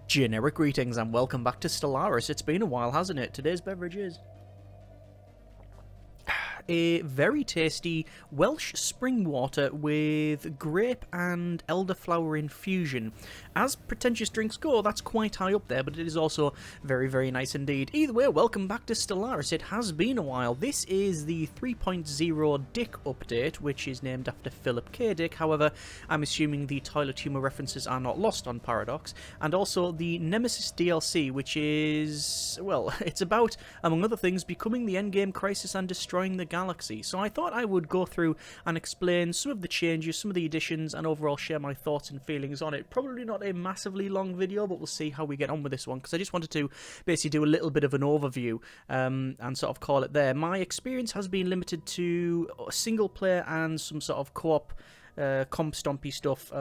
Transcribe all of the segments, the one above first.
Generic greetings and welcome back to Stellaris. It's been a while, hasn't it? Today's beverage is a very tasty Welsh spring water with grape and elderflower infusion. As pretentious drinks go, that's quite high up there, but it is also very, very nice indeed. Either way, welcome back to Stellaris. It has been a while. This is the 3.0 Dick update, which is named after Philip K. Dick. However, I'm assuming the toilet humour references are not lost on Paradox. And also the Nemesis DLC, which is, well, it's about, among other things, becoming the endgame crisis and destroying the galaxy. So I thought I would go through and explain some of the changes, some of the additions, and overall share my thoughts and feelings on it. Probably not a massively long video, but we'll see how we get on with this one, because I just wanted to basically do a little bit of an overview and sort of call it there. My experience has been limited to single player and some sort of co-op comp stompy stuff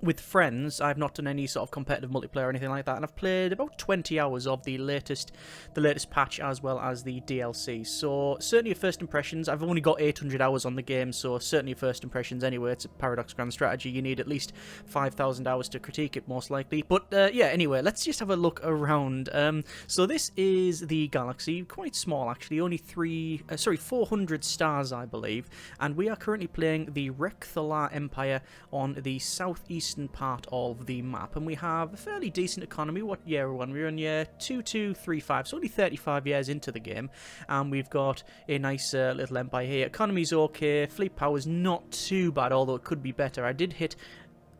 with friends. I've not done any sort of competitive multiplayer or anything like that, and I've played about 20 hours of the latest patch as well as the DLC. So certainly first impressions. I've only got 800 hours on the game, so certainly first impressions anyway. It's a Paradox Grand Strategy. You need at least 5,000 hours to critique it, most likely. But yeah, anyway, let's just have a look around. So this is the galaxy, quite small actually, only 400 stars I believe, and we are currently playing the Rekthalar Empire on the southeast part of the map, and we have a fairly decent economy. What year are we on? We're on year 2235, so only 35 years into the game, and we've got a nice little empire here. Economy's okay, fleet power's not too bad, although it could be better. I did hit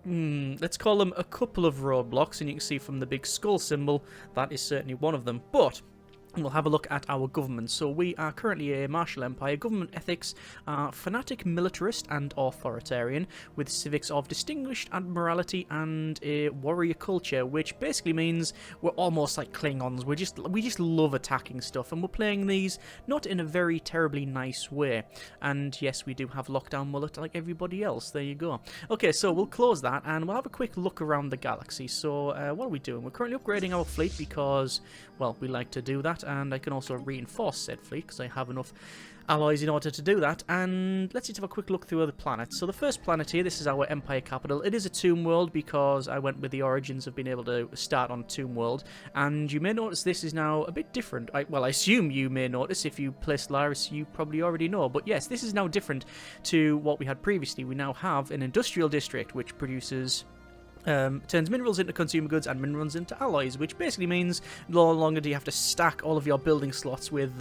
let's call them a couple of roadblocks, and you can see from the big skull symbol that is certainly one of them. But we'll have a look at our government. So we are currently a martial empire. Government ethics are fanatic, militarist and authoritarian, with civics of distinguished admiralty and a warrior culture, which basically means we're almost like Klingons. We just love attacking stuff, and we're playing these not in a very terribly nice way. And yes, we do have lockdown mullet like everybody else. There you go. Okay, so we'll close that and we'll have a quick look around the galaxy. So what are we doing? We're currently upgrading our fleet because, well, we like to do that, and I can also reinforce said fleet because I have enough alloys in order to do that. And let's just have a quick look through other planets. So the first planet here, this is our empire capital. It is a tomb world because I went with the origins of being able to start on tomb world, and you may notice this is now a bit different. Well, I assume you may notice. If you play Stellaris, you probably already know, but yes, this is now different to what we had previously. We now have an industrial district which produces turns minerals into consumer goods and minerals into alloys, which basically means no longer do you have to stack all of your building slots with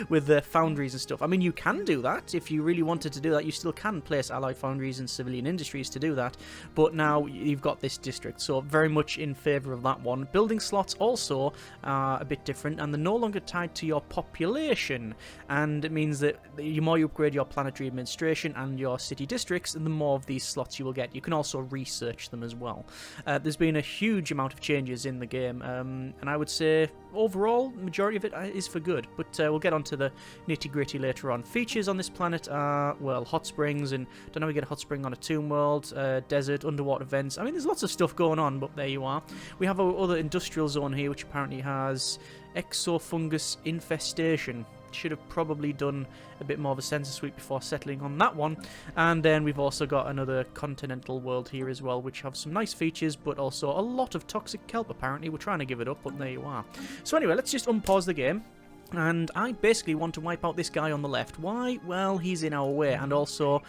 with the foundries and stuff. I mean, you can do that if you really wanted to do that. You still can place allied foundries and civilian industries to do that, but now you've got this district, so very much in favour of that one. Building slots also are a bit different, and they're no longer tied to your population, and it means that the more you upgrade your planetary administration and your city districts, the more of these slots you will get. You can also research them as well. There's been a huge amount of changes in the game, and I would say overall majority of it is for good, but we'll get on to the nitty-gritty later on. Features on this planet are, well, hot springs, and don't know, we get a hot spring on a tomb world, desert, underwater vents. I mean, there's lots of stuff going on, but there you are. We have our other industrial zone here, which apparently has exofungus infestation. Should have probably done a bit more of a sensor sweep before settling on that one. And then we've also got another continental world here as well, which have some nice features, but also a lot of toxic kelp apparently. We're trying to give it up, but there you are. So anyway, let's just unpause the game. And I basically want to wipe out this guy on the left. Why? Well, he's in our way, and also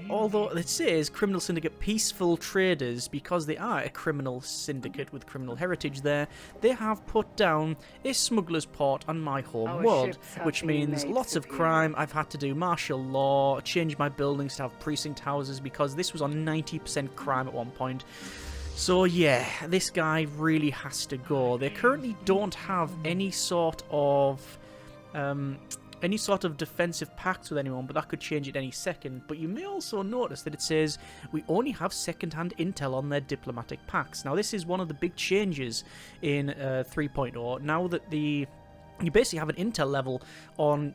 although it says criminal syndicate peaceful traders, because they are a criminal syndicate with criminal heritage there, they have put down a smuggler's port on my home world, which means lots of crime. I've had to do martial law, change my buildings to have precinct houses because this was on 90% crime at one point. So yeah, this guy really has to go. They currently don't have any sort of defensive pacts with anyone, but that could change at any second. But you may also notice that it says we only have second-hand intel on their diplomatic pacts. Now this is one of the big changes in 3.0. Now that the you basically have an intel level on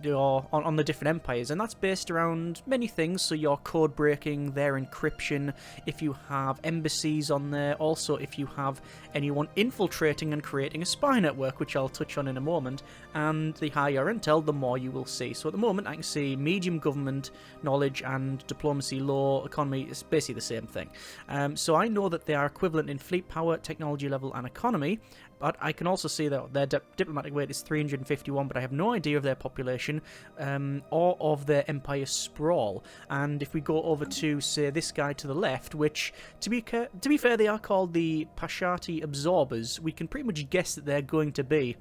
on the different empires, and that's based around many things. So your code breaking, their encryption, if you have embassies on there, also if you have anyone infiltrating and creating a spy network, which I'll touch on in a moment. And the higher your intel, the more you will see. So at the moment I can see medium government knowledge and diplomacy, law, economy. It's basically the same thing. So I know that they are equivalent in fleet power, technology level and economy. But I can also see that their diplomatic weight is 351, but I have no idea of their population or of their empire sprawl. And if we go over to, say, this guy to the left, which, to be fair, they are called the Pashati Absorbers, we can pretty much guess that they're going to be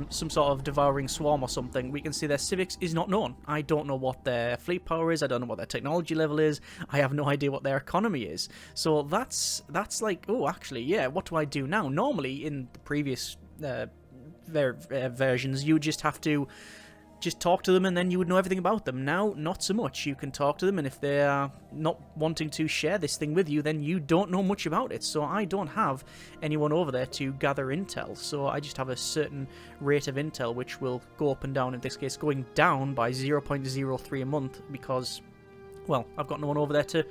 some sort of devouring swarm or something. We can see their civics is not known. I don't know what their fleet power is. I don't know what their technology level is. I have no idea what their economy is. So that's like, oh, actually, yeah, what do I do now? Normally, in the previous versions, you would just have to talk to them and then you would know everything about them. Now, not so much. You can talk to them, and if they are not wanting to share this thing with you, then you don't know much about it. So I don't have anyone over there to gather intel. So I just have a certain rate of intel, which will go up and down. In this case, going down by 0.03 a month because, well, I've got no one over there to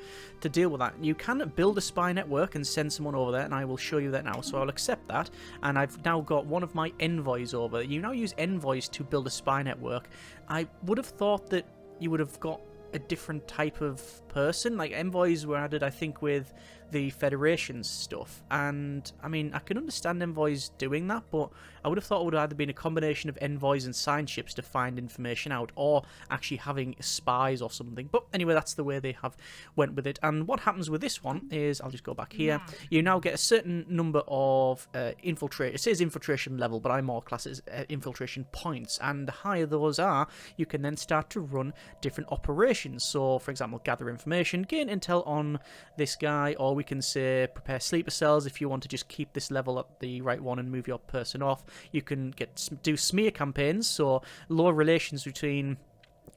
deal with that. You can build a spy network and send someone over there, and I will show you that now. So I'll accept that, and I've now got one of my envoys over. You now use envoys to build a spy network. I would have thought that you would have got a different type of person. Like, envoys were added, I think, with the Federation's stuff, and I mean, I can understand envoys doing that, but I would have thought it would have either been a combination of envoys and science ships to find information out, or actually having spies or something. But anyway, that's the way they have went with it. And what happens with this one is, I'll just go back here, you now get a certain number of it says infiltration level, but I more class it as infiltration points, and the higher those are, you can then start to run different operations. So for example, gather information, gain intel on this guy, or we can say prepare sleeper cells if you want to just keep this level at the right one and move your person off. You can do smear campaigns, so lower relations between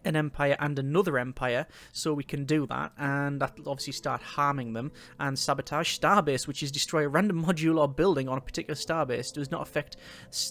an empire and another empire, so we can do that, and that'll obviously start harming them. And sabotage starbase, which is destroy a random module or building on a particular starbase, does not affect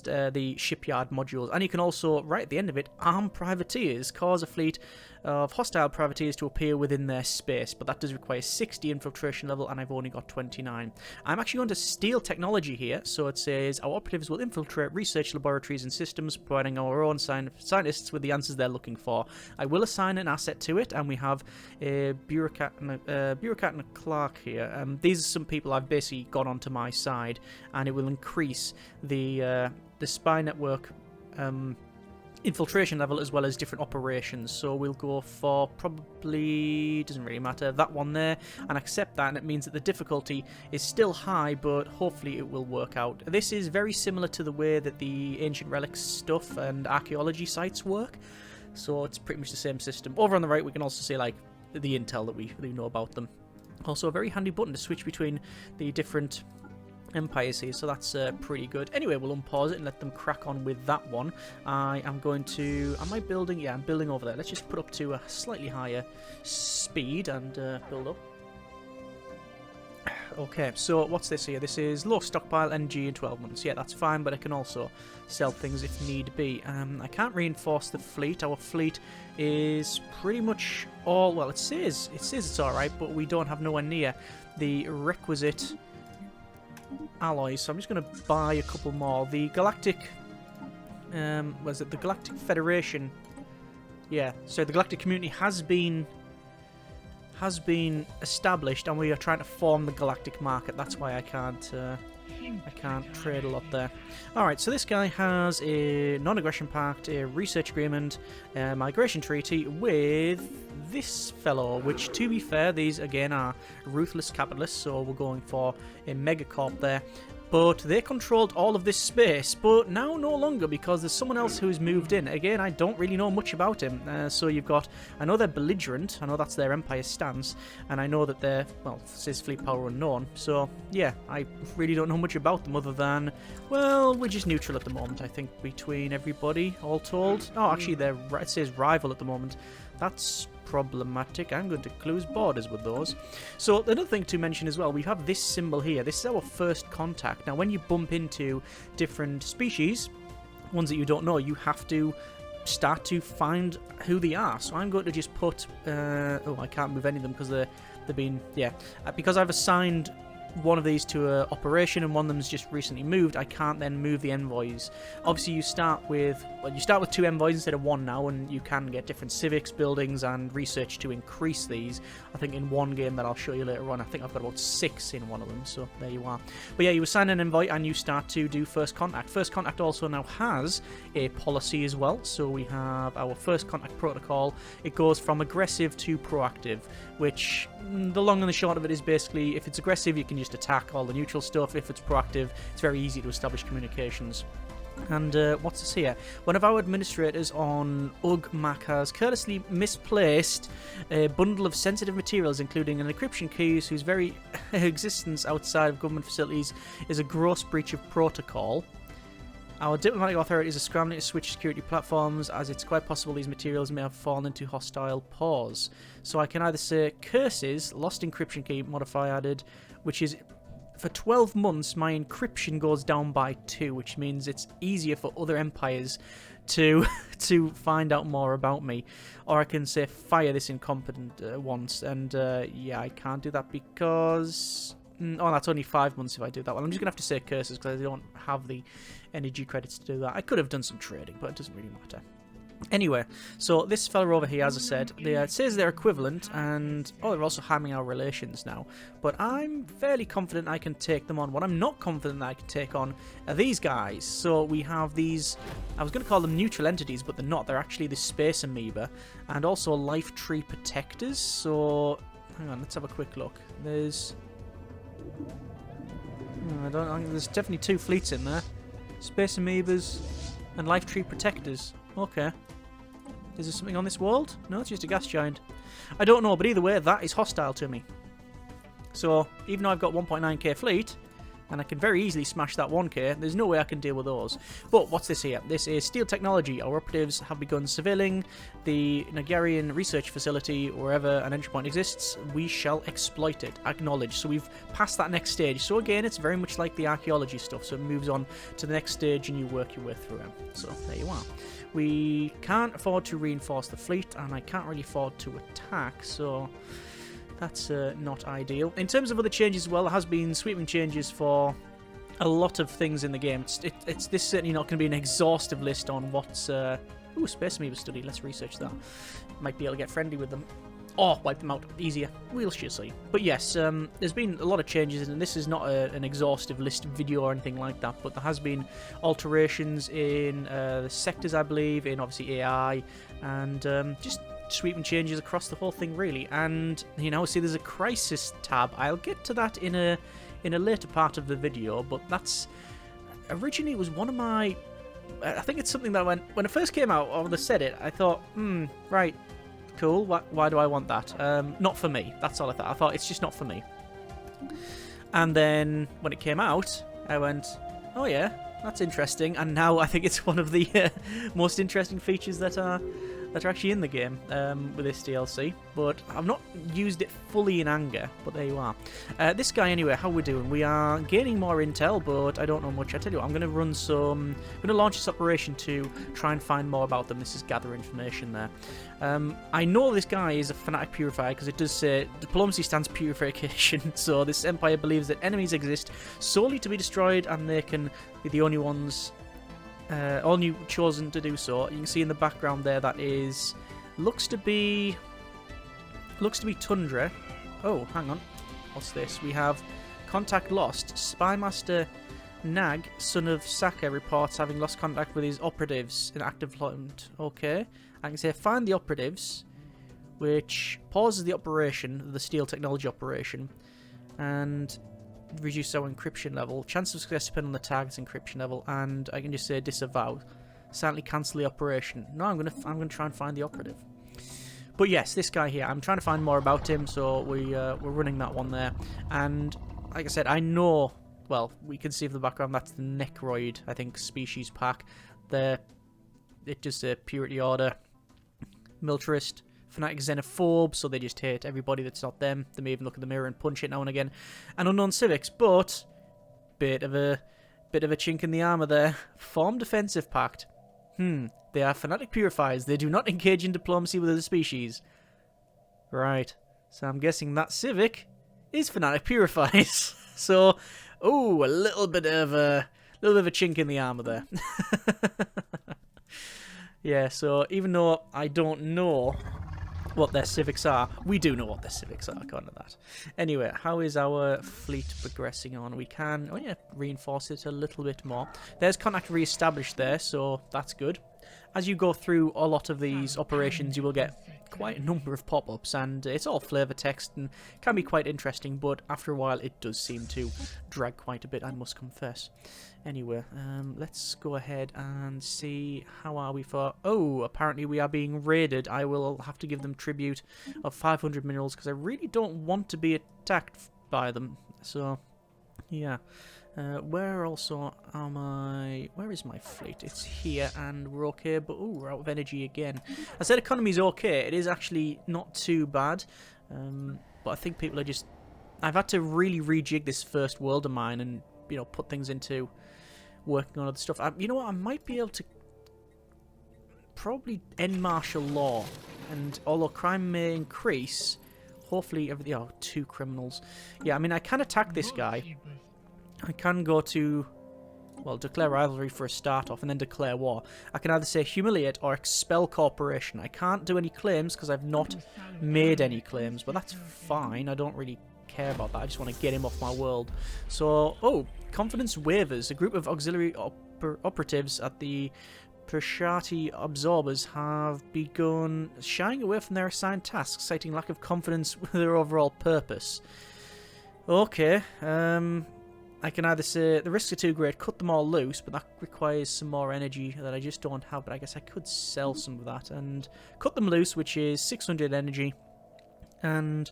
the shipyard modules. And you can also, right at the end of it, arm privateers, cause a fleet of hostile privateers to appear within their space, but that does require 60 infiltration level, and I've only got 29. I'm actually going to steal technology here, so it says our operatives will infiltrate research laboratories and systems, providing our own scientists with the answers they're looking for. I will assign an asset to it, and we have a bureaucrat and a clerk here. These are some people I've basically got onto my side, and it will increase the spy network infiltration level as well as different operations. So we'll go for, probably, doesn't really matter, that one there, and accept that, and it means that the difficulty is still high, but hopefully it will work out. This is very similar to the way that the ancient relics stuff and archaeology sites work, so it's pretty much the same system. Over on the right we can also see like the intel that we know about them. Also a very handy button to switch between the different empires here, so that's pretty good. Anyway, we'll unpause it and let them crack on with that one. I am going to, am I building? Yeah, I'm building over there. Let's just put up to a slightly higher speed and build up. Okay, so what's this here? This is low stockpile energy in 12 months. Yeah, that's fine, but I can also sell things if need be. I can't reinforce the fleet. Our fleet is pretty much all, well, it says it's alright, but we don't have nowhere near the requisite alloys, so I'm just going to buy a couple more. The galactic, was it the Galactic Federation? Yeah, so the galactic community has been established, and we are trying to form the galactic market. That's why I can't trade a lot there. Alright, so this guy has a non-aggression pact, a research agreement, a migration treaty with this fellow, which, to be fair, these again are ruthless capitalists, so we're going for a megacorp there. But they controlled all of this space, but now no longer, because there's someone else who's moved in. Again, I don't really know much about him. So you've got, I know they're belligerent, I know that's their empire stance, and I know that they're, well, says fleet power unknown. So yeah, I really don't know much about them other than, well, we're just neutral at the moment, I think, between everybody, all told. Oh, actually, it says rival at the moment. That's problematic. I'm going to close borders with those. So another thing to mention as well, we have this symbol here. This is our first contact. Now when you bump into different species, ones that you don't know, you have to start to find who they are. So I'm going to just put... oh, I can't move any of them because they're being... Yeah. Because I've assigned one of these to a operation and one of them's just recently moved, I can't then move the envoys. Obviously you start with 2 envoys instead of 1 now, and you can get different civics, buildings and research to increase these. I think in one game that I'll show you later on, I think I've got about 6 in one of them, so there you are. But yeah, you assign an envoy and you start to do first contact. First contact also now has a policy as well, so we have our first contact protocol. It goes from aggressive to proactive, which the long and the short of it is basically, if it's aggressive you can just attack all the neutral stuff. If it's proactive, it's very easy to establish communications. And what's this here? One of our administrators on UGMAC has carelessly misplaced a bundle of sensitive materials, including an encryption key whose very existence outside of government facilities is a gross breach of protocol. Our diplomatic authorities are scrambling to switch security platforms, as it's quite possible these materials may have fallen into hostile paws. So I can either say curses, lost encryption key modifier added, which is for 12 months my encryption goes down by 2, which means it's easier for other empires to find out more about me. Or I can say fire this incompetent once, and yeah, I can't do that because... oh, that's only 5 months if I do that. Well, I'm just going to have to say curses because I don't have the energy credits to do that. I could have done some trading, but it doesn't really matter. Anyway, so this fella over here, as I said, it says they're equivalent, and oh, they're also harming our relations now. But I'm fairly confident I can take them on. What I'm not confident that I can take on are these guys. So we have these, I was going to call them neutral entities, but they're not. They're actually the space amoeba, and also life tree protectors. So, hang on, let's have a quick look. There's... there's definitely 2 fleets in there. Space amoebas and life tree protectors. Okay. Is there something on this world? No, it's just a gas giant. I don't know, but either way, that is hostile to me. So, even though I've got 1.9k fleet, and I can very easily smash that 1k, there's no way I can deal with those. But what's this here? This is steel technology. Our operatives have begun surveilling the Nigerian research facility. Wherever an entry point exists, we shall exploit it. Acknowledge. So we've passed that next stage. So again, it's very much like the archaeology stuff. So it moves on to the next stage and you work your way through it. So there you are. We can't afford to reinforce the fleet, and I can't really afford to attack, so that's not ideal. In terms of other changes as well, there has been sweeping changes for a lot of things in the game. It's this certainly not going to be an exhaustive list on what's... ooh, Space Amoeba study. Let's research that. Might be able to get friendly with them. Or wipe them out easier. We'll see. But yes, there's been a lot of changes, and this is not an exhaustive list video or anything like that, but there has been alterations in the sectors, I believe, in obviously AI, and just sweeping changes across the whole thing, really. And, you know, see, there's a crisis tab. I'll get to that in a later part of the video, but that's... Originally, it was one of my... I think it's something that when it first came out, or they said it, I thought, right... Cool, why do I want that? Not for me. That's all I thought. I thought, it's just not for me. And then, when it came out, I went, oh yeah, that's interesting. And now I think it's one of the most interesting features that are actually in the game with this DLC. But I've not used it fully in anger, but there you are. This guy, anyway, how we're doing? We are gaining more intel, but I don't know much. I tell you what, I'm going to launch this operation to try and find more about them. This is gather information there. I know this guy is a fanatic purifier because it does say diplomacy stands purification. So this empire believes that enemies exist solely to be destroyed, and they can be the only ones only chosen to do so. You can see in the background there that is looks to be tundra. Oh, hang on, what's this? We have contact lost. Spymaster Nag, son of Saka, reports having lost contact with his operatives in active deployment. Okay, I can say find the operatives, which pauses the operation, the steel technology operation, and reduce our encryption level. Chance of success depend on the target's encryption level, and I can just say disavow. Silently cancel the operation. No, I'm gonna try and find the operative. But yes, this guy here, I'm trying to find more about him, so we're running that one there. And like I said, I know. Well, we can see from the background that's the Necroid, I think, species pack. It just a purity order, militarist, fanatic xenophobe, so they just hate everybody that's not them. They may even look in the mirror and punch it now and again. And unknown civics, but bit of a bit of a chink in the armour there. Form defensive pact. They are fanatic purifiers. They do not engage in diplomacy with other species. Right. So I'm guessing that civic is fanatic purifiers. So, oh, a little bit of a chink in the armour there. Yeah, so even though I don't know what their civics are, we do know what their civics are, according to that. Anyway, how is our fleet progressing on? We can, oh yeah, reinforce it a little bit more. There's contact re-established there, so that's good. As you go through a lot of these operations, you will get quite a number of pop-ups, and it's all flavor text and can be quite interesting, but after a while it does seem to drag quite a bit, I must confess. Anyway, let's go ahead and see how are we for... Oh, apparently we are being raided. I will have to give them tribute of 500 minerals because I really don't want to be attacked by them. So, yeah. Where also am I... Where is my fleet? It's here and we're okay, but oh, we're out of energy again. I said economy's okay. It is actually not too bad, but I think people are just... I've had to really rejig this first world of mine and, you know, put things into working on other stuff. You know what? I might be able to probably end martial law, and although crime may increase, hopefully everything... Oh, 2 criminals. Yeah, I mean, I can attack this guy. I can go to, well, declare rivalry for a start off and then declare war. I can either say humiliate or expel corporation. I can't do any claims because I've not made any claims, but that's fine. I don't really care about that. I just want to get him off my world. So, oh, confidence wavers. A group of auxiliary operatives at the Prashati absorbers have begun shying away from their assigned tasks, citing lack of confidence with their overall purpose. Okay, I can either say the risks are too great, cut them all loose, but that requires some more energy that I just don't have, but I guess I could sell some of that and cut them loose, which is 600 energy, and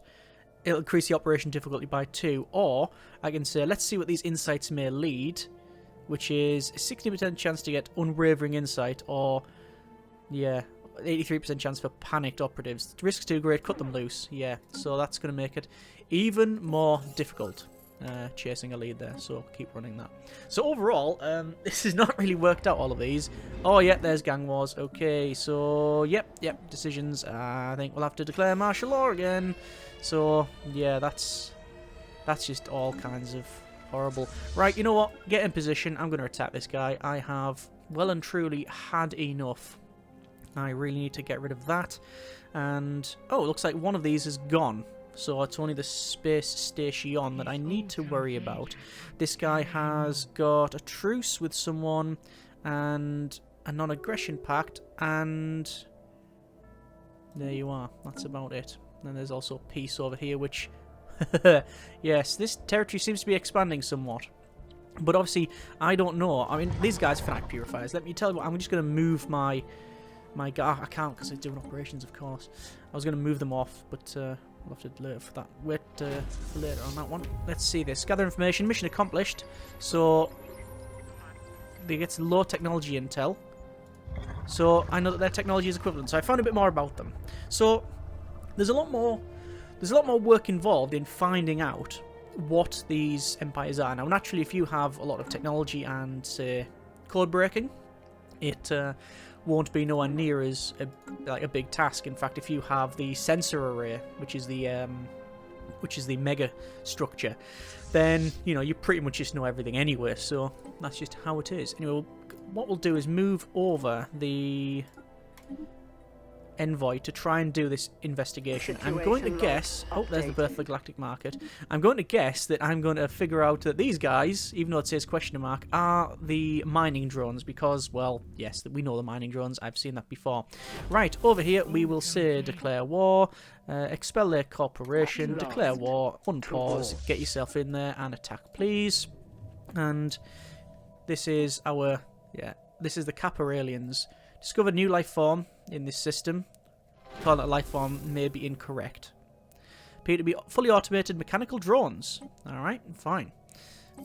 it'll increase the operation difficulty by 2, or I can say let's see what these insights may lead, which is a 60% chance to get unwavering insight, or yeah, 83% chance for panicked operatives. The risks too great, cut them loose. Yeah, so that's going to make it even more difficult. Chasing a lead there, so keep running that. So overall, this has not really worked out, all of these. Oh yeah, there's gang wars. Okay, so yep, decisions. I think we'll have to declare martial law again. So yeah, that's just all kinds of horrible. Right, you know what? Get in position. I'm going to attack this guy. I have well and truly had enough. I really need to get rid of that. And oh, it looks like one of these is gone. So it's only the space station that I need to worry about. This guy has got a truce with someone and a non-aggression pact, and there you are. That's about it. And there's also peace over here, which yes, this territory seems to be expanding somewhat. But obviously, I don't know. I mean, these guys are fanatic purifiers. Let me tell you what, I'm just going to move my guy. I can't because they're doing operations, of course. I was going to move them off, but we'll have to wait for that. Wait for later on that one. Let's see this. Gather information. Mission accomplished. So they get low technology intel. So I know that their technology is equivalent. So I found a bit more about them. So there's a lot more work involved in finding out what these empires are. Now, naturally, if you have a lot of technology and say code breaking, it won't be nowhere near as a big task. In fact, if you have the sensor array, which is the mega structure, then you know you pretty much just know everything anyway. So that's just how it is. Anyway, what we'll do is move over the envoy to try and do this investigation. I'm going to guess... Oh, there's the birth of the galactic market. I'm going to guess that I'm going to figure out that these guys, even though it says question mark, are the mining drones because, well, yes, we know the mining drones. I've seen that before. Right, over here we will say declare war, expel their corporation, declare war, unpause, get yourself in there and attack, please. And this is our... Yeah, this is the Kappa aliens. Discover new life form in this system. Call that life form may be incorrect. Appear to be fully automated mechanical drones. Alright, fine.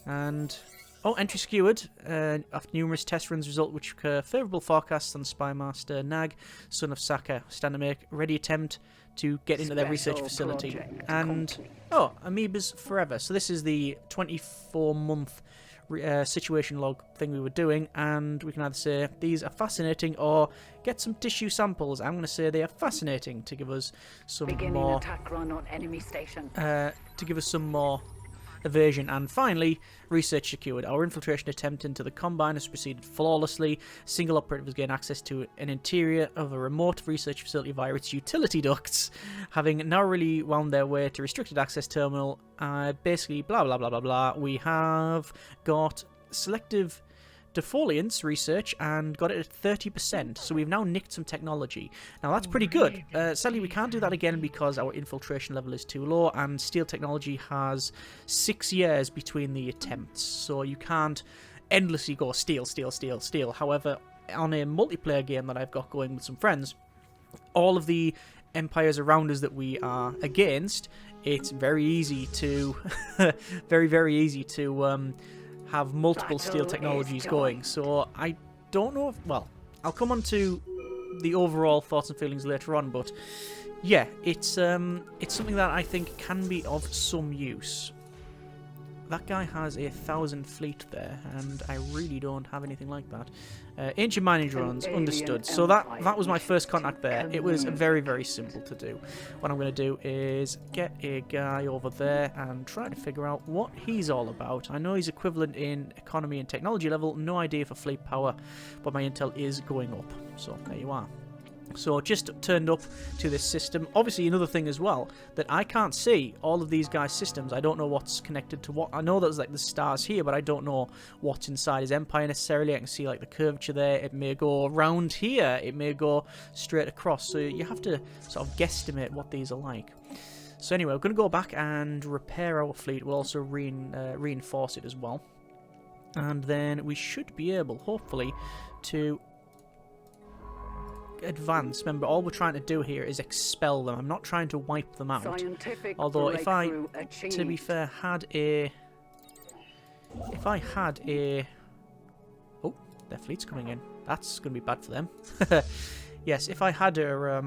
And Oh, entry secured. After numerous test runs result which occur favourable forecasts on Spymaster Nag, son of Saka, stand to make ready attempt to get into their research facility. And, oh, Amoebas Forever. So this is the 24-month situation log thing we were doing, and we can either say these are fascinating or get some tissue samples. I'm going to say they are fascinating to give us some more attack run on enemy station. To give us some more evasion. And finally, research secured. Our infiltration attempt into the Combine has proceeded flawlessly. Single operative has gained access to an interior of a remote research facility via its utility ducts, having narrowly wound their way to restricted access terminal. Basically, blah blah blah blah blah. We have got selective defoliants research and got it at 30%, so we've now nicked some technology. Now that's pretty good. Sadly we can't do that again because our infiltration level is too low, and steel technology has 6 years between the attempts, so you can't endlessly go steal, steal, steal, steal. However, on a multiplayer game that I've got going with some friends, all of the empires around us that we are against, it's very easy to very easy to have multiple steel technologies going. So I don't know if, well, I'll come on to the overall thoughts and feelings later on, but yeah, it's something that I think can be of some use. That guy has 1,000 fleet there, and I really don't have anything like that. Ancient mining drones, understood. So that was my first contact there. It was very simple to do. What I'm going to do is get a guy over there and try to figure out what he's all about. I know he's equivalent in economy and technology level, no idea for fleet power, but my intel is going up. So there you are. So just turned up to this system. Obviously another thing as well, that I can't see all of these guys' systems. I don't know what's connected to what. I know there's like the stars here, but I don't know what's inside his empire necessarily. I can see like the curvature there. It may go around here. It may go straight across. So you have to sort of guesstimate what these are like. So anyway, we're going to go back and repair our fleet. We'll also reinforce it as well. And then we should be able, hopefully, to advance. Remember, all we're trying to do here is expel them. I'm not trying to wipe them out. Although if I, to be fair, had a... Oh, their fleet's coming in. That's going to be bad for them. Yes, if I had a...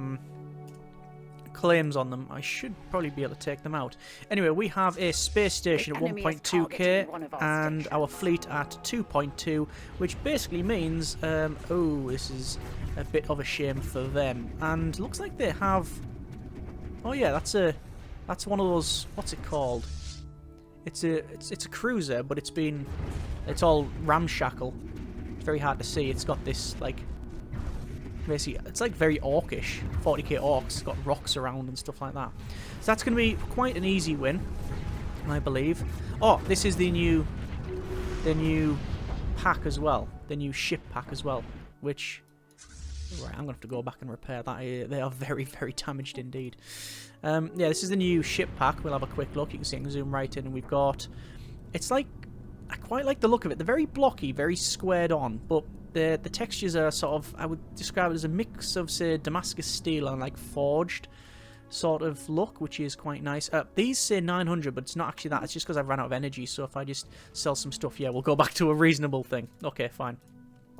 claims on them, I should probably be able to take them out. Anyway, we have a space station at 1.2k and our fleet at 2.2, which basically means, oh, this is a bit of a shame for them. And looks like they have, oh yeah, that's one of those, what's it called? It's a cruiser, but it's all ramshackle. It's very hard to see. It's got this like, basically, it's like very orcish. 40k orcs, got rocks around and stuff like that. So that's going to be quite an easy win, I believe. Oh, this is the new pack as well, the new ship pack as well. Which, right, I'm going to have to go back and repair that. They are very damaged indeed. Yeah, this is the new ship pack. We'll have a quick look. You can see I can zoom right in, and we've got. It's like, I quite like the look of it. They're very blocky, very squared on, but the textures are sort of, I would describe it as a mix of, say, Damascus steel and like forged sort of look, which is quite nice. These say 900, but it's not actually that. It's just because I've run out of energy. So if I just sell some stuff, yeah, we'll go back to a reasonable thing. Okay, fine.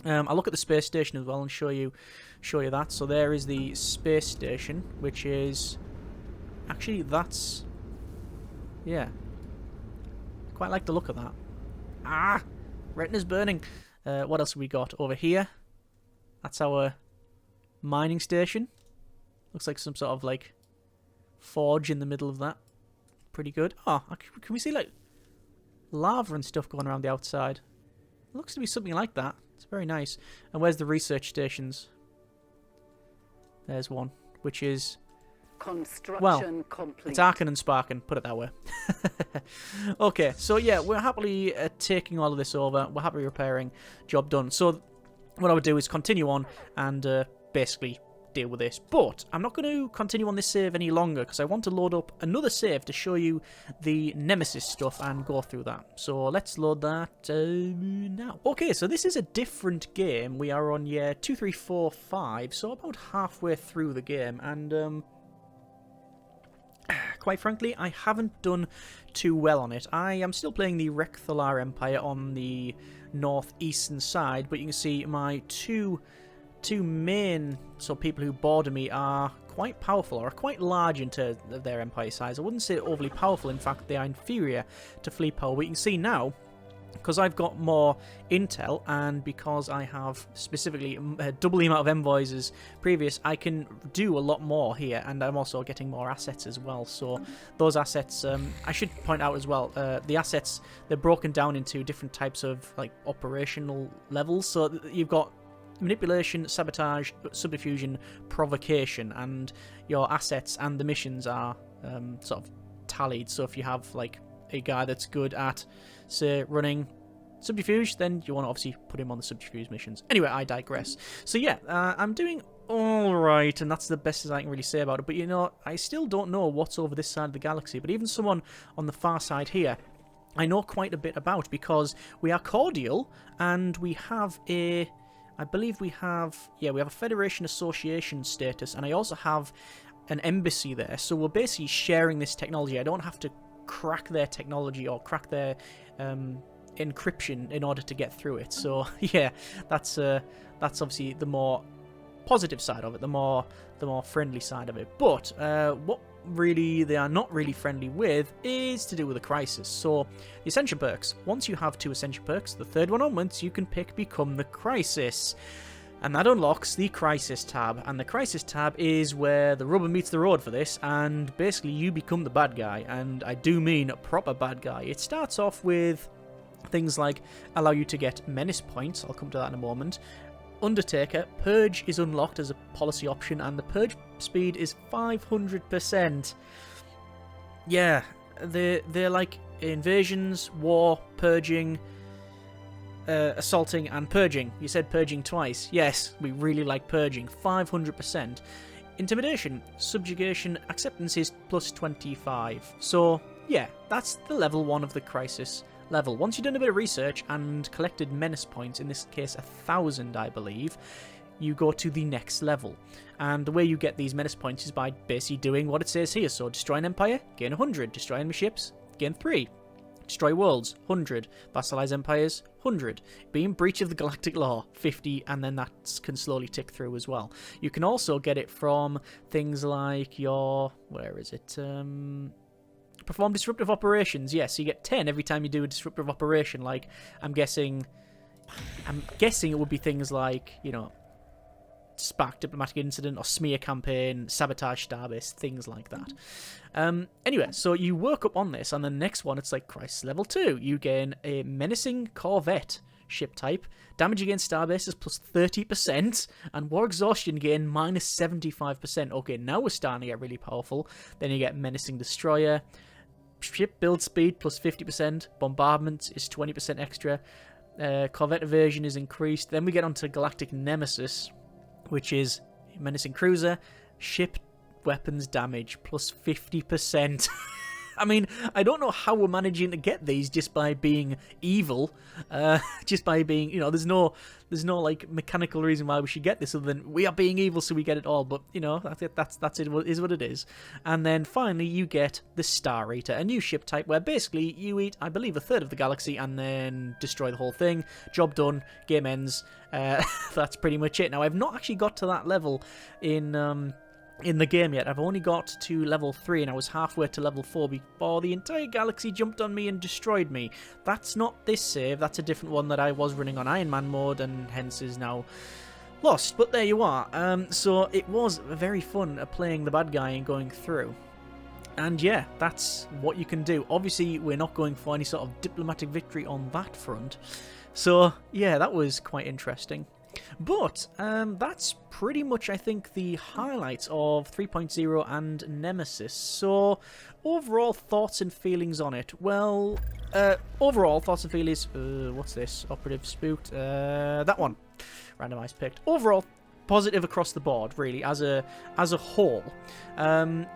I'll look at the space station as well and show you that. So there is the space station, which is actually, that's, yeah, quite like the look of that. Ah, retina's burning. What else have we got over here? That's our mining station. Looks like some sort of like forge in the middle of that. Pretty good. Oh, can we see like lava and stuff going around the outside? It looks to be something like that. It's very nice. And where's the research stations? There's one, which is, well, complete. It's arcing and sparking, put it that way. Okay, so yeah, we're happily taking all of this over. We're happily repairing. Job done. So what I would do is continue on and basically deal with this. But I'm not going to continue on this save any longer because I want to load up another save to show you the Nemesis stuff and go through that. So let's load that now. Okay, so this is a different game. We are on year 2345, so about halfway through the game, and quite frankly, I haven't done too well on it. I am still playing the Recthalar Empire on the northeastern side, but you can see my two main people who border me are quite powerful, or are quite large in terms of their empire size. I wouldn't say overly powerful, in fact they are inferior to fleet power, but you can see now, because I've got more intel, and because I have specifically double the amount of envoys as previous, I can do a lot more here, and I'm also getting more assets as well. So those assets, I should point out as well, the assets, they're broken down into different types of like operational levels. So you've got manipulation, sabotage, subdiffusion, provocation, and your assets and the missions are sort of tallied. So if you have like a guy that's good at, say, running subterfuge, then you want to obviously put him on the subterfuge missions. Anyway, I digress. So yeah, I'm doing alright, and that's the best as I can really say about it. But you know, I still don't know what's over this side of the galaxy, but even someone on the far side here, I know quite a bit about, because we are cordial, and we have a... I believe we have a Federation Association status, and I also have an embassy there, so we're basically sharing this technology. I don't have to crack their technology or crack their encryption in order to get through it. So yeah, that's obviously the more positive side of it, the more friendly side of it. But what really they are not really friendly with is to do with the crisis. So the ascension perks, once you have 2 ascension perks, the third one onwards you can pick Become the Crisis, and that unlocks the Crisis tab. And the Crisis tab is where the rubber meets the road for this, and basically you become the bad guy, and I do mean a proper bad guy. It starts off with things like allow you to get menace points, I'll come to that in a moment. Undertaker, Purge is unlocked as a policy option, and the Purge speed is 500%. Yeah, they're like invasions, war, purging, assaulting, and purging. You said purging twice. Yes, we really like purging. 500%. Intimidation, subjugation, acceptance is plus 25. So, yeah, that's the level 1 of the crisis level. Once you've done a bit of research and collected menace points, in this case 1,000 I believe, you go to the next level. And the way you get these menace points is by basically doing what it says here. So destroy an empire, gain 100. Destroy enemy ships, gain 3. Destroy worlds, 100. Vassalize empires, 100. Be in breach of the galactic law, 50, and then that can slowly tick through as well. You can also get it from things like your... where is it? Perform disruptive operations. Yes, you get 10 every time you do a disruptive operation. Like, I'm guessing it would be things like, you know, spark diplomatic incident or smear campaign, sabotage starbase, things like that. Anyway, so you work up on this, and the next one, it's like crisis level 2. You gain a menacing corvette ship type, damage against starbases plus 30%, and war exhaustion gain minus 75%. Okay, now we're starting to get really powerful. Then you get menacing destroyer, ship build speed plus 50%, bombardment is 20% extra, corvette evasion is increased. Then we get onto galactic Nemesis, which is menacing cruiser, ship weapons damage plus 50%. I mean, I don't know how we're managing to get these just by being evil, just by being, you know, there's no like mechanical reason why we should get this other than we are being evil, so we get it all. But you know, that's it is what it is. And then finally, you get the Star Eater, a new ship type where basically you eat, I believe, a third of the galaxy and then destroy the whole thing. Job done. Game ends. That's pretty much it. Now, I've not actually got to that level in the game yet. I've only got to level 3 and I was halfway to level 4 before the entire galaxy jumped on me and destroyed me. That's not this save, that's a different one that I was running on Iron Man mode and hence is now lost. But there you are. So it was very fun playing the bad guy and going through. And yeah, that's what you can do. Obviously, we're not going for any sort of diplomatic victory on that front. So yeah, that was quite interesting. But that's pretty much, I think, the highlights of 3.0 and Nemesis. So, overall thoughts and feelings on it. Well, overall thoughts and feelings... what's this? Operative spooked. That one. Randomized picked. Overall, positive across the board, really, as a whole.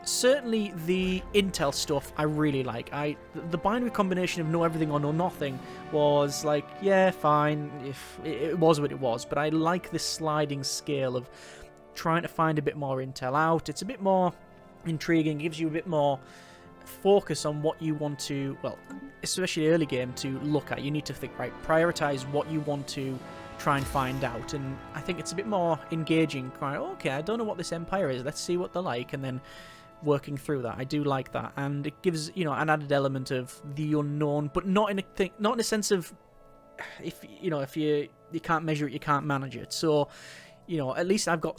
Certainly the intel stuff I really like. The binary combination of know everything or know nothing was like, yeah, fine, if it was what it was, but I like this sliding scale of trying to find a bit more intel out. It's a bit more intriguing. It gives you a bit more focus on what you want to, well, especially early game, to look at. You need to think, right, prioritize what you want to try and find out, and I think it's a bit more engaging. Right, okay, I don't know what this empire is, let's see what they're like, and then working through that. I do like that, and it gives, you know, an added element of the unknown, but not in a sense of, if you can't measure it, you can't manage it. So, you know, at least you've got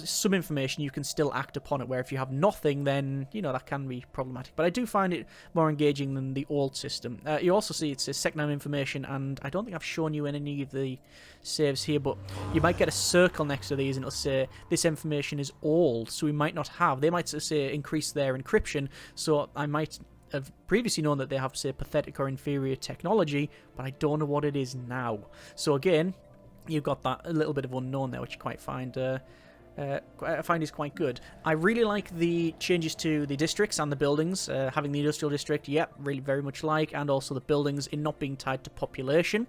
some information, you can still act upon it, where if you have nothing, then, you know, that can be problematic. But I do find it more engaging than the old system. You also see it says second-hand information, and I don't think I've shown you any of the saves here, but you might get a circle next to these and it'll say this information is old, so we might not have. They might say increase their encryption, so I might have previously known that they have, say, pathetic or inferior technology, but I don't know what it is now. So again, you've got that a little bit of unknown there, which I find is quite good. I really like the changes to the districts and the buildings. Having the industrial district, yep, really very much like, and also the buildings in not being tied to population.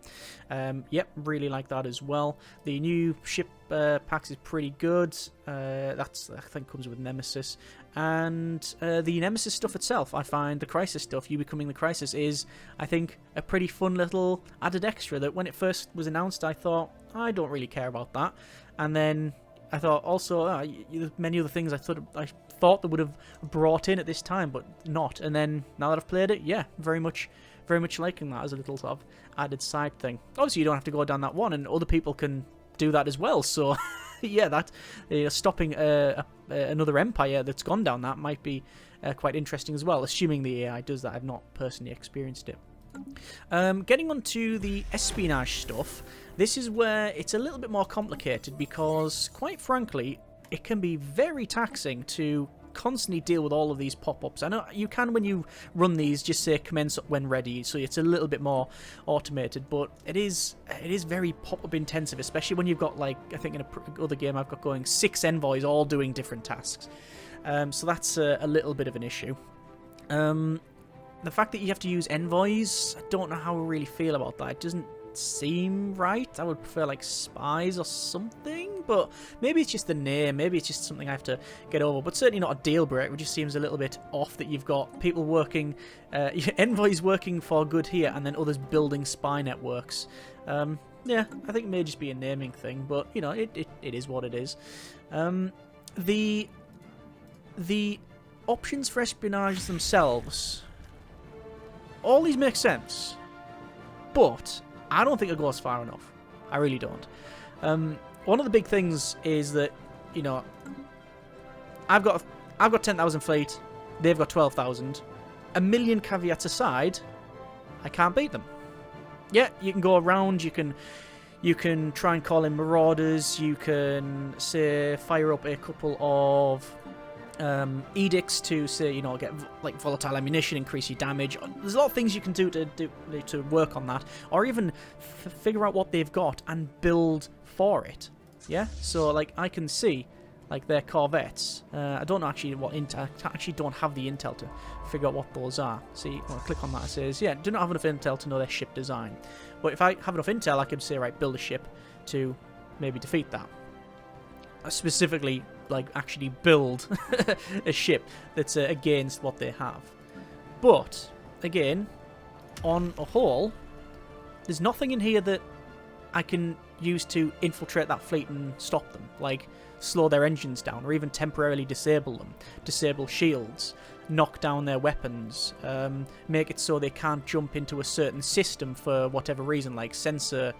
Yep, really like that as well. The new ship packs is pretty good. That's, I think, comes with Nemesis. And the Nemesis stuff itself, I find the Crisis stuff, you becoming the Crisis, is, I think, a pretty fun little added extra that when it first was announced, I thought, I don't really care about that. And then I thought also, many other things I thought they would have brought in at this time, but not. And then now that I've played it, yeah, very much liking that as a little sort of added side thing. Obviously, you don't have to go down that one, and other people can do that as well. So, yeah, that stopping another empire that's gone down that might be quite interesting as well, assuming the AI does that. I've not personally experienced it. Getting on to the espionage stuff, this is where it's a little bit more complicated because, quite frankly, it can be very taxing to constantly deal with all of these pop-ups. I know you can, when you run these, just say commence when ready, so it's a little bit more automated, but it is very pop-up intensive, especially when you've got, like, I think in another game I've got going 6 envoys all doing different tasks. So that's a little bit of an issue. The fact that you have to use envoys, I don't know how I really feel about that. It doesn't seem right. I would prefer like spies or something, but maybe it's just the name, maybe it's just something I have to get over, but certainly not a deal breaker. It just seems a little bit off that you've got people working, envoys working for good here, and then others building spy networks. Yeah, I think it may just be a naming thing, but, you know, it is what it is. The options for espionage themselves, all these make sense, but I don't think it goes far enough. I really don't. One of the big things is that, you know, I've got 10,000 fleet, they've got 12,000. A million caveats aside, I can't beat them. Yeah, you can go around, you can try and call in marauders, you can, say, fire up a couple of edicts to, say, you know, get like volatile ammunition, increase your damage. There's a lot of things you can do to work on that, or even figure out what they've got and build for it. Yeah, so like I can see like their corvettes. I don't know actually what intel. I actually don't have the intel to figure out what those are. See, when I click on that, it says, yeah, do not have enough intel to know their ship design. But if I have enough intel, I could say, right, build a ship to maybe defeat that. Specifically, like, actually build a ship that's against what they have. But, again, on a whole, there's nothing in here that I can use to infiltrate that fleet and stop them. Like, slow their engines down, or even temporarily disable them, disable shields, knock down their weapons, make it so they can't jump into a certain system for whatever reason, like sensor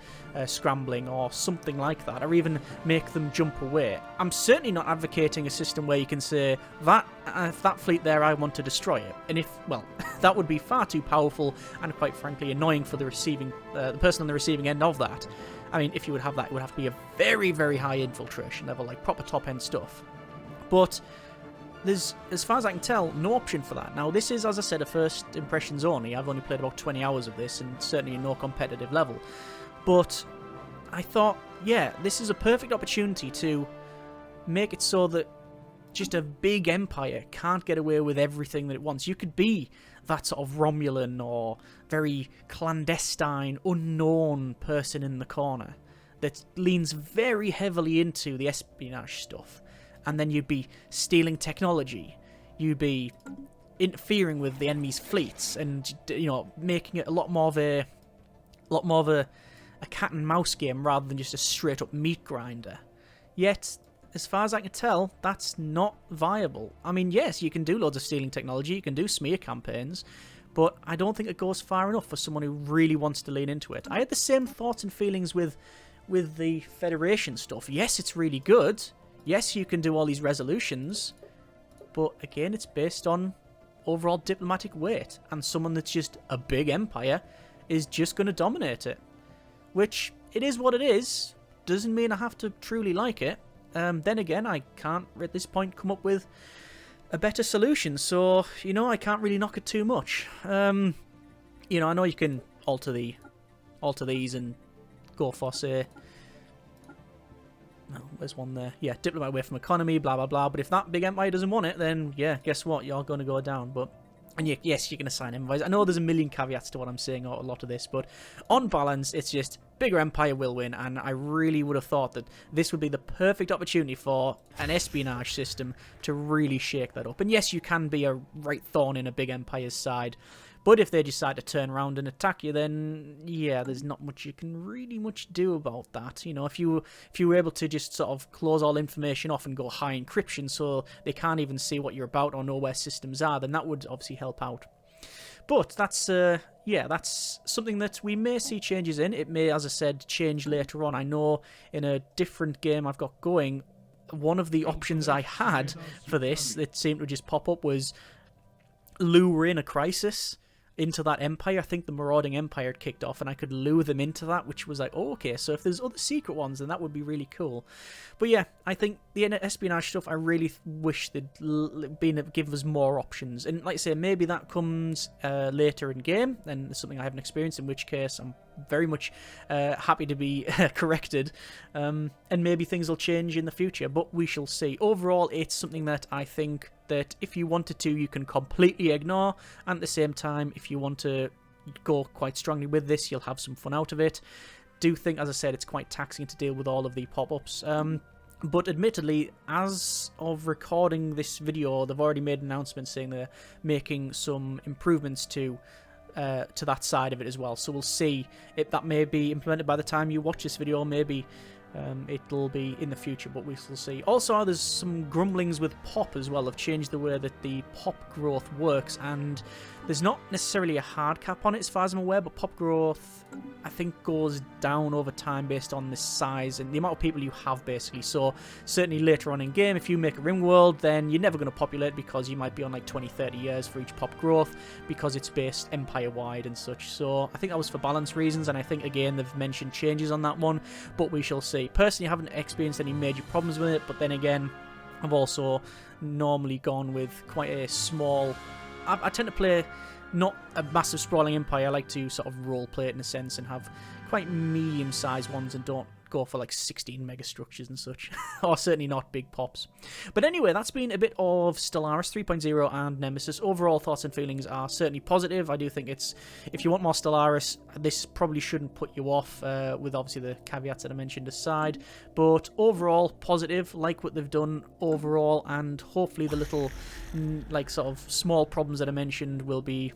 scrambling or something like that, or even make them jump away. I'm certainly not advocating a system where you can say, if that fleet there, I want to destroy it. And if, well, that would be far too powerful and quite frankly annoying for the person on the receiving end of that. I mean, if you would have that, it would have to be a very, very high infiltration level, like proper top-end stuff. But there's, as far as I can tell, no option for that. Now, this is, as I said, a first impressions only. I've only played about 20 hours of this, and certainly no competitive level. But I thought, yeah, this is a perfect opportunity to make it so that just a big empire can't get away with everything that it wants. You could be that sort of Romulan or very clandestine, unknown person in the corner that leans very heavily into the espionage stuff. And then you'd be stealing technology. you'd be interfering with the enemy's fleets and, you know, making it a lot more of a cat and mouse game rather than just a straight up meat grinder. Yet, as far as I can tell, that's not viable. I mean, yes, you can do loads of stealing technology, you can do smear campaigns, but I don't think it goes far enough for someone who really wants to lean into it. I had the same thoughts and feelings with the Federation stuff. Yes, it's really good. Yes, you can do all these resolutions, but again, it's based on overall diplomatic weight, and someone that's just a big empire is just going to dominate it. Which, it is what it is, doesn't mean I have to truly like it. Then again, I can't at this point come up with a better solution, so, you know, I can't really knock it too much. You know, I know you can alter these and go for, say, no, there's one there. Yeah, diplomat away from economy, blah, blah, blah. But if that big empire doesn't want it, then, yeah, guess what? You're going to go down. But, and yes, you can assign empires. I know there's a million caveats to what I'm saying, or a lot of this, but on balance, it's just bigger empire will win. And I really would have thought that this would be the perfect opportunity for an espionage system to really shake that up. And yes, you can be a right thorn in a big empire's side. But if they decide to turn around and attack you, then, yeah, there's not much you can really much do about that. You know, if you were able to just sort of close all information off and go high encryption so they can't even see what you're about or know where systems are, then that would obviously help out. But that's, yeah, that's something that we may see changes in. It may, as I said, change later on. I know in a different game I've got going, one of the options I had for this that seemed to just pop up was lure in a crisis into that empire. I think the marauding empire had kicked off and I could lure them into that, which was like, oh, okay, so if there's other secret ones, then that would be really cool. But yeah, I think the espionage stuff, I really wish they'd give us more options. And like I say, maybe that comes later in game, and it's something I haven't experienced, in which case I'm very much happy to be corrected, and maybe things will change in the future, but we shall see. Overall, it's something that I think that if you wanted to, you can completely ignore, and at the same time, if you want to go quite strongly with this, you'll have some fun out of it. Do think, as I said, it's quite taxing to deal with all of the pop-ups. But admittedly, as of recording this video, they've already made an announcement saying they're making some improvements to that side of it as well. So we'll see if that may be implemented by the time you watch this video. Maybe it'll be in the future, but we shall see. Also, there's some grumblings with pop as well. They've changed the way that the pop growth works, and there's not necessarily a hard cap on it as far as I'm aware, but pop growth, I think, goes down over time based on the size and the amount of people you have, basically. So certainly later on in game, if you make a ring world, then you're never going to populate, because you might be on like 20-30 years for each pop growth, because it's based empire-wide and such. So I think that was for balance reasons, and I think, again, they've mentioned changes on that one, but we shall see. Personally, I haven't experienced any major problems with it, but then again, I've also normally gone with quite a small... I tend to play not a massive sprawling empire. I like to sort of role play it in a sense and have quite medium-sized ones, and don't go for like 16 megastructures and such, or certainly not big pops. But anyway, that's been a bit of Stellaris 3.0 and Nemesis. Overall thoughts and feelings are certainly positive. I do think it's, if you want more Stellaris, this probably shouldn't put you off, with obviously the caveats that I mentioned aside. But overall positive, like what they've done overall, and hopefully the little like sort of small problems that I mentioned will be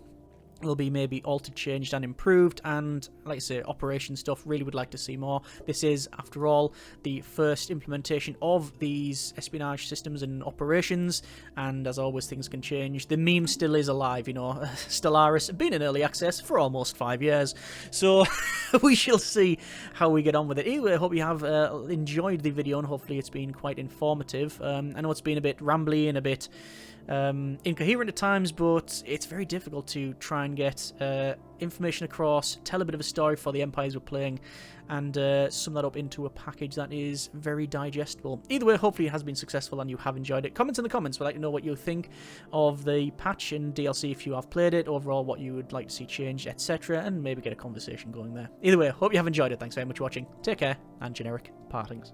maybe altered, changed, and improved. And like I say, operation stuff, really would like to see more. This is, after all, the first implementation of these espionage systems and operations, and as always, things can change. The meme still is alive, you know. Stellaris been in early access for almost 5 years, so we shall see how we get on with it. Anyway, I hope you have enjoyed the video, and hopefully it's been quite informative. I know it's been a bit rambly and a bit incoherent at times, but it's very difficult to try and get information across, tell a bit of a story for the empires we're playing, and sum that up into a package that is very digestible. Either way, hopefully it has been successful and you have enjoyed it. Comments in the comments. We'd like to know what you think of the patch and DLC if you have played it, overall what you would like to see changed, etc., and maybe get a conversation going there. Either way, hope you have enjoyed it. Thanks very much for watching. Take care, and generic partings.